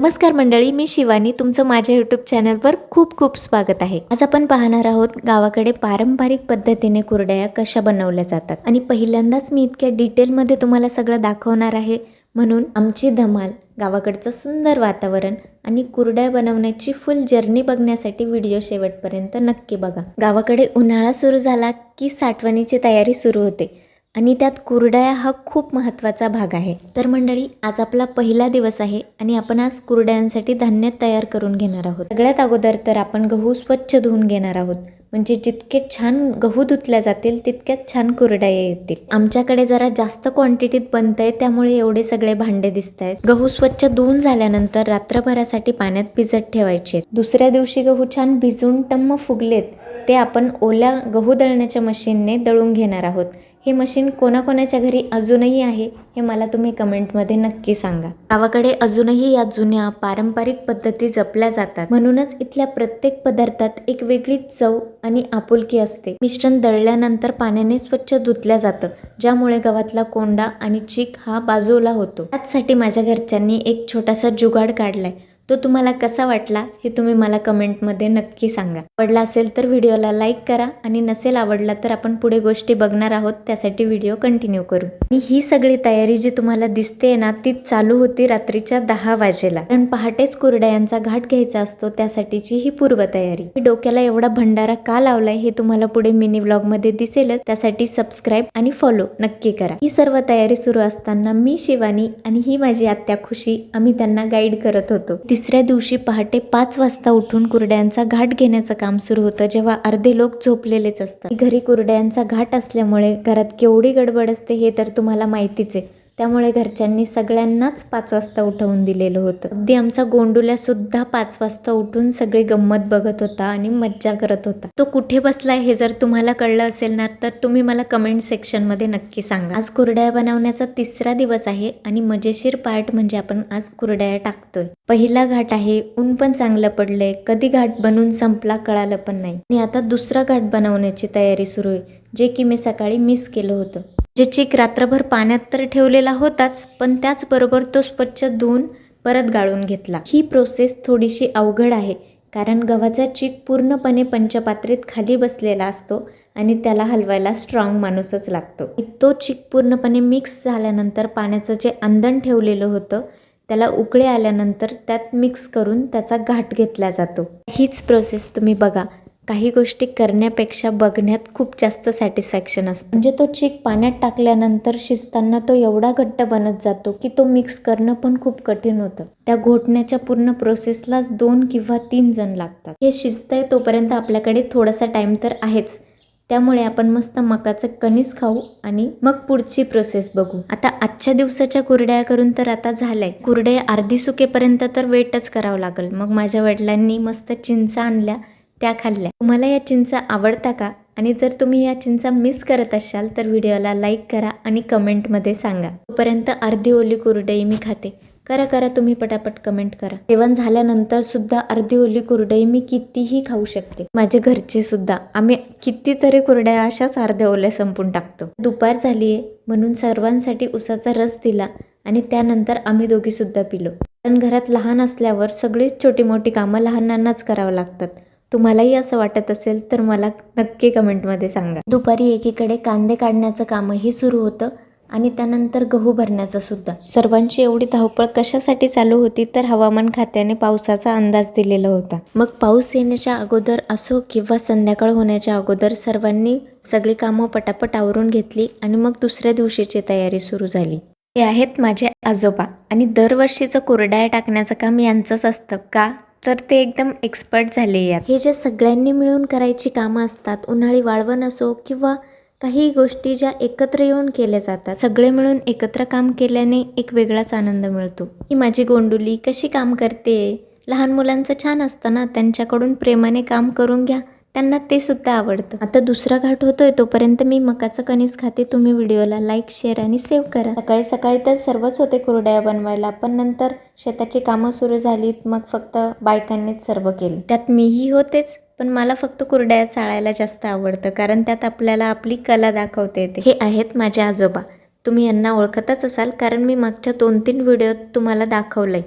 नमस्कार मंडळी, मी शिवानी. तुमचं माझ्या यूट्यूब चॅनलवर खूप खूप स्वागत आहे. आज आपण पाहणार आहोत गावाकडे पारंपरिक पद्धतीने कुरडया कशा बनवल्या जातात. आणि पहिल्यांदाच मी इतक्या डिटेलमध्ये तुम्हाला सगळं दाखवणार आहे. म्हणून आमची धमाल, गावाकडचं सुंदर वातावरण आणि कुरडया बनवण्याची फुल जर्नी बघण्यासाठी व्हिडिओ शेवटपर्यंत नक्की बघा. गावाकडे उन्हाळा सुरू झाला की साठवणीची तयारी सुरू होते आणि त्यात कुरडया हा खूप महत्त्वाचा भाग आहे. तर मंडळी, आज आपला पहिला दिवस आहे आणि आपण आज कुरडयांसाठी धान्य तयार करून घेणार आहोत. सगळ्यात अगोदर तर आपण गहू स्वच्छ धुवून घेणार आहोत. म्हणजे जितके छान गहू धुतल्या जातील तितक्याच छान कुरडया येतील. आमच्याकडे जरा जास्त क्वांटिटीत बनतंय, त्यामुळे एवढे सगळे भांडे दिसत आहेत. गहू स्वच्छ धुवून झाल्यानंतर रात्रभरासाठी पाण्यात भिजत ठेवायचे. दुसऱ्या दिवशी गहू छान भिजून टम्म फुगलेत ते आपण ओल्या गहू दळण्याच्या मशीनने दळून घेणार आहोत. हे मशीन कोणाकोणाच्या घरी अजूनही आहे हे मला तुम्ही कमेंटमध्ये नक्की सांगा. गावाकडे अजूनही या जुन्या पारंपरिक पद्धती जपल्या जातात. म्हणूनच इथल्या प्रत्येक पदार्थात एक वेगळीच चव आणि आपुलकी असते. मिश्रण दळल्यानंतर पाण्याने स्वच्छ धुतल्या जातं, ज्यामुळे गव्हातला कोंडा आणि चीक हा बाजूला होतो. त्याचसाठी माझ्या घरच्यांनी एक छोटासा जुगाड काढलाय. तो तुम्हाला कसा वाटला हे तुम्ही मला कमेंटमध्ये नक्की सांगा. आवडला असेल तर व्हिडिओला लाईक करा आणि नसेल आवडला तर आपण पुढे गोष्टी बघणार आहोत, त्यासाठी व्हिडिओ कंटिन्यू करू. आणि ही सगळी तयारी जी तुम्हाला दिसते ना, ती चालू होती रात्रीच्या 10 वाजेला. कारण पहाटेच कुरडयांचा घाट घ्यायचा असतो, त्यासाठीची ही पूर्वतयारी. मी डोक्याला एवढा भंडारा का लावलाय हे तुम्हाला पुढे मिनी व्लॉग मध्ये दिसेलच. त्यासाठी सबस्क्राईब आणि फॉलो नक्की करा. ही सर्व तयारी सुरू असताना मी शिवानी आणि ही माझी आत्या खुशी, आम्ही त्यांना गाईड करत होतो. तिसऱ्या दिवशी पहाटे 5 वाजता उठून कुरडयांचा घाट घेण्याचं काम सुरू होतं, जेव्हा अर्धे लोक झोपलेलेच असतात. घरी कुरडयांचा घाट असल्यामुळे घरात केवढी गडबड असते हे तर तुम्हाला माहितीच आहे. त्यामुळे घरच्यांनी सगळ्यांनाच 5 वाजता उठवून दिलेलं होतं. अगदी आमचा गोंडुल्या सुद्धा 5 वाजता उठून सगळी गंमत बघत होता आणि मज्जा करत होता. तो कुठे बसलाय हे जर तुम्हाला कळलं असेल ना, तर तुम्ही मला कमेंट सेक्शनमध्ये नक्की सांगा. आज कुरडया बनवण्याचा तिसरा दिवस आहे आणि मजेशीर पार्ट म्हणजे आपण आज कुरडया टाकतोय. पहिला घाट आहे, ऊन पण चांगलं पडलंय, कधी घाट बनवून संपला कळालं पण नाही. आणि आता दुसरा घाट बनवण्याची तयारी सुरू आहे, जे की मी सकाळी मिस केलं होतं. जे चीक रात्रभर पाण्यात तर ठेवलेला होताच, पण त्याचबरोबर तो स्वच्छ धुवून परत गाळून घेतला. ही प्रोसेस थोडीशी अवघड आहे, कारण गव्हाचा चीक पूर्णपणे पंचपात्रीत खाली बसलेला असतो आणि त्याला हलवायला स्ट्रॉंग माणूसच लागतो. तो चीक पूर्णपणे मिक्स झाल्यानंतर पाण्याचं जे अंदण ठेवलेलं होतं त्याला उकळे आल्यानंतर त्यात मिक्स करून त्याचा घाट घेतला जातो. हीच प्रोसेस तुम्ही बघा. काही गोष्टी करण्यापेक्षा बघण्यात खूप जास्त सॅटिस्फॅक्शन असतं. म्हणजे तो चीक पाण्यात टाकल्यानंतर शिजताना तो एवढा घट्ट बनत जातो की तो मिक्स करणं पण खूप कठीण होतं. त्या घोटण्याच्या पूर्ण प्रोसेसलाच 2 किंवा 3 जण लागतात. हे शिजतंय तोपर्यंत आपल्याकडे थोडासा टाईम तर आहेच, त्यामुळे आपण मस्त मकाचं कणीस खाऊ आणि मग पुढची प्रोसेस बघू. आता आजच्या दिवसाच्या कुरडया करून तर आता झालंय. कुरडया अर्धी सुकेपर्यंत तर वेटच करावं लागेल. मग माझ्या वडिलांनी मस्त चिंचा आणल्या, त्या खाल्ल्या. तुम्हाला या चिंचा आवडता का? आणि जर तुम्ही या चिंचा मिस करत असाल तर व्हिडिओला लाईक करा आणि कमेंटमध्ये सांगा. तोपर्यंत अर्धी ओली कुरडई मी खाते. करा तुम्ही पटापट कमेंट करा. जेवण झाल्यानंतर सुद्धा अर्धी ओली कुरडई मी कितीही खाऊ शकते. माझे घरचे सुद्धा. आम्ही कितीतरी कुरड्या अशाच अर्ध्या ओल्या संपून टाकतो. दुपार झालीये म्हणून सर्वांसाठी उसाचा रस दिला आणि त्यानंतर आम्ही दोघी सुद्धा पिलो. कारण घरात लहान असल्यावर सगळीच छोटी मोठी कामं लहानांनाच करावं लागतात. तुम्हालाही असं वाटत असेल तर मला नक्की कमेंटमध्ये सांगा. दुपारी एकीकडे कांदे काढण्याचं कामही सुरू होतं आणि त्यानंतर गहू भरण्याचं सुद्धा. सर्वांची एवढी धावपळ कशासाठी चालू होती तर हवामान खात्याने पावसाचा अंदाज दिलेला होता. मग पाऊस येण्याच्या अगोदर असो किंवा संध्याकाळ होण्याच्या अगोदर सर्वांनी सगळी कामं पटापट आवरून घेतली आणि मग दुसऱ्या दिवशीची तयारी सुरू झाली. हे आहेत माझे आजोबा आणि दरवर्षीचं कुरडया टाकण्याचं काम यांचंच असतं. का तर ते एकदम एक्सपर्ट झाले यात. हे जे सगळ्यांनी मिळून करायची कामं असतात, उन्हाळी वाळवण असो किंवा काही गोष्टी ज्या एकत्र येऊन केल्या जातात, सगळे मिळून एकत्र काम केल्याने एक वेगळाच आनंद मिळतो. ही माझी गोंडुली कशी काम करते. लहान मुलांचं छान असतं ना, त्यांच्याकडून प्रेमाने काम करून घ्या, त्यांना ते सुद्धा आवडतं. आता दुसरा घाट होतोय तोपर्यंत मी मकाचं कणीस खाते. तुम्ही व्हिडिओला लाईक, शेअर आणि सेव्ह करा. सकाळी सकाळी तर सर्वच होते कुरडया बनवायला, पण नंतर शेताची कामं सुरू झालीत, मग फक्त बायकांनीच सर्व केलं. त्यात मीही होतेच, पण मला फक्त कुरडया चाळायला जास्त आवडतं, कारण त्यात आपल्याला आपली कला दाखवता येते. हे आहेत माझे आजोबा. तुम्ही यांना ओळखतच असाल, कारण मी मागच्या 2-3 व्हिडिओत तुम्हाला दाखवलंय.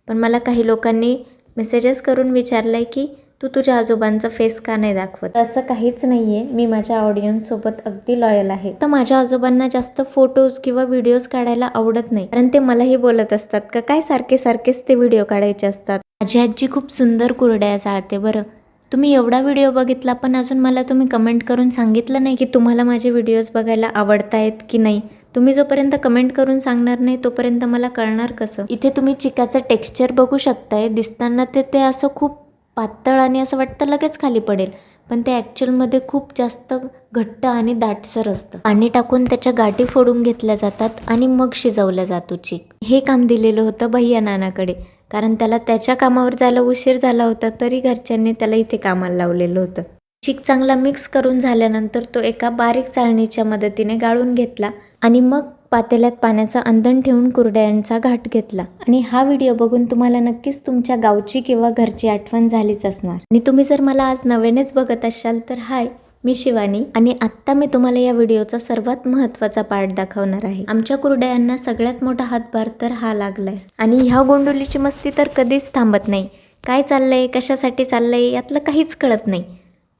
पण मला काही लोकांनी मेसेजेस करून विचारलं आहे की तू तुझ्या आजोबांचा फेस का नाही दाखवत. असं काहीच नाही आहे. मी माझ्या ऑडियन्ससोबत अगदी लॉयल आहे. तर माझ्या आजोबांना जास्त फोटोज किंवा व्हिडिओज काढायला आवडत नाही, कारण ते मलाही बोलत असतात का काय सारखेच ते व्हिडिओ काढायचे असतात. माझी आजी खूप सुंदर कुरड्या चाळते बरं. तुम्ही एवढा व्हिडिओ बघितला पण अजून मला तुम्ही कमेंट करून सांगितलं नाही की तुम्हाला माझे व्हिडिओज बघायला आवडतायत की नाही. तुम्ही जोपर्यंत कमेंट करून सांगणार नाही तोपर्यंत मला कळणार कसं. इथे तुम्ही चिकाचं टेक्स्चर बघू शकताय. दिसताना ते असं खूप पातळ आणि असं वाटतं लगेच खाली पडेल, पण ते ॲक्च्युअलमध्ये खूप जास्त घट्ट आणि दाटसर असतं. पाणी टाकून त्याच्या गाठी फोडून घेतल्या जातात आणि मग शिजवल्या जातो चीक. हे काम दिलेलं होतं भैया नानाकडे, कारण त्याला त्याच्या कामावर जायला उशीर झाला होता, तरी घरच्यांनी त्याला इथे कामाला लावलेलं होतं. चीक चांगला मिक्स करून झाल्यानंतर तो एका बारीक चाळणीच्या मदतीने गाळून घेतला आणि मग पातेल्यात पाण्याचा अंदण ठेवून कुरड्यांचा घाट घेतला. आणि हा व्हिडिओ बघून तुम्हाला नक्कीच तुमच्या गावची किंवा घरची आठवण झालीच असणार. आणि तुम्ही जर मला आज नव्यानेच बघत असाल तर हाय, मी शिवानी आणि आत्ता मी तुम्हाला या व्हिडिओचा सर्वात महत्त्वाचा पार्ट दाखवणार आहे. आमच्या कुरड्यांना सगळ्यात मोठा हातभार तर हा लागलाय आणि ह्या गोंडोलीची मस्ती तर कधीच थांबत नाही. काय चाललंय, कशासाठी चाललंय यातलं काहीच कळत नाही,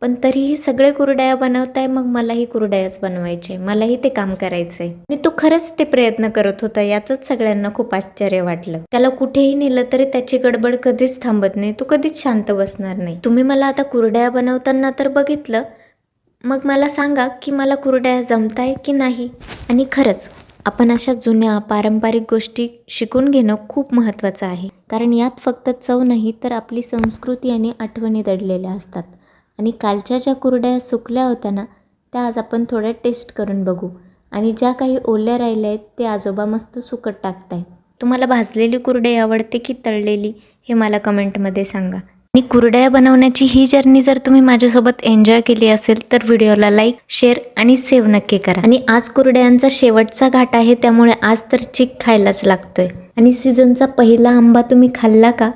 पण तरीही सगळे कुरड्या बनवताय. मग मलाही कुरड्याच बनवायचे, मलाही ते काम करायचंय. आणि तो खरंच ते प्रयत्न करत होता, याचंच सगळ्यांना खूप आश्चर्य वाटलं. त्याला कुठेही नेलं तरी त्याची गडबड कधीच थांबत नाही, तो कधीच शांत बसणार नाही. तुम्ही मला आता कुरड्या बनवताना तर बघितलं, मग मला सांगा की मला कुरड्या जमताय की नाही. आणि खरंच आपण अशा जुन्या पारंपरिक गोष्टी शिकून घेणं खूप महत्त्वाचं आहे, कारण यात फक्त चव नाही तर आपली संस्कृती आणि आठवणी दडलेल्या असतात. आणि कालच्या ज्या कुरड्या सुकल्या होत्या ना, त्या आज आपण थोड्या टेस्ट करून बघू. आणि ज्या काही ओल्या राहिल्या आहेत ते आजोबा मस्त सुकट टाकतायत. तुम्हाला भाजलेली कुरडई आवडते की तळलेली हे मला कमेंटमध्ये सांगा. आणि कुरड्या बनवण्याची ही जर्नी जर तुम्ही माझ्यासोबत एन्जॉय केली असेल तर व्हिडिओला लाईक, शेअर आणि सेव्ह नक्की करा. आणि आज कुरड्यांचा शेवटचा घाट आहे, त्यामुळे आज तर चीक खायलाच लागतोय. आणि सीझनचा पहिला आंबा तुम्ही खाल्ला का?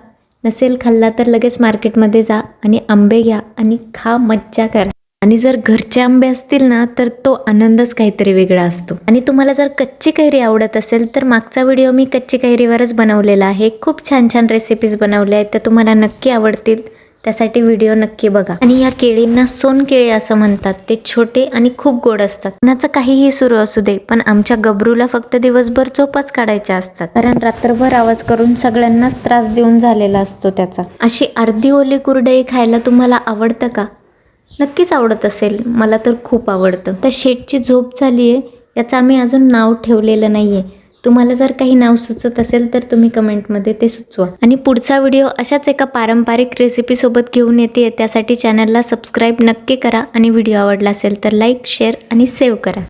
नसेल खाल्ला तर लगेच मार्केटमध्ये जा आणि आंबे घ्या आणि खा, मज्जा करा. आणि जर घरचे आंबे असतील ना तर तो आनंदच काहीतरी वेगळा असतो. आणि तुम्हाला जर कच्ची कैरी आवडत असेल तर मागचा व्हिडिओ मी कच्ची कैरीवरच बनवलेला आहे. खूप छान छान रेसिपीज बनवल्या आहेत, त्या तुम्हाला नक्की आवडतील. त्यासाठी व्हिडिओ नक्की बघा. आणि या केळींना सोनकेळी असं म्हणतात. ते छोटे आणि खूप गोड असतात. कुणाचं काहीही सुरू असू दे, पण आमच्या गबरूला फक्त दिवसभर झोपच काढायच्या असतात, कारण रात्रभर आवाज करून सगळ्यांनाच त्रास देऊन झालेला असतो त्याचा. अशी अर्धी ओली कुरडई खायला तुम्हाला आवडतं का? नक्कीच आवडत असेल, मला तर खूप आवडतं. त्या शेटची झोप झाली आहे याचं आम्ही अजून नाव ठेवलेलं नाही आहे. तुम्हाला जर काही नाव सुचत असेल तर तुम्ही कमेंटमध्ये ते सुचवा. आणि पुढचा व्हिडिओ अशाच एका पारंपरिक रेसिपीसोबत घेऊन येते, त्यासाठी चॅनलला सबस्क्राईब नक्की करा. आणि व्हिडिओ आवडला असेल तर लाईक, शेअर आणि सेव्ह करा.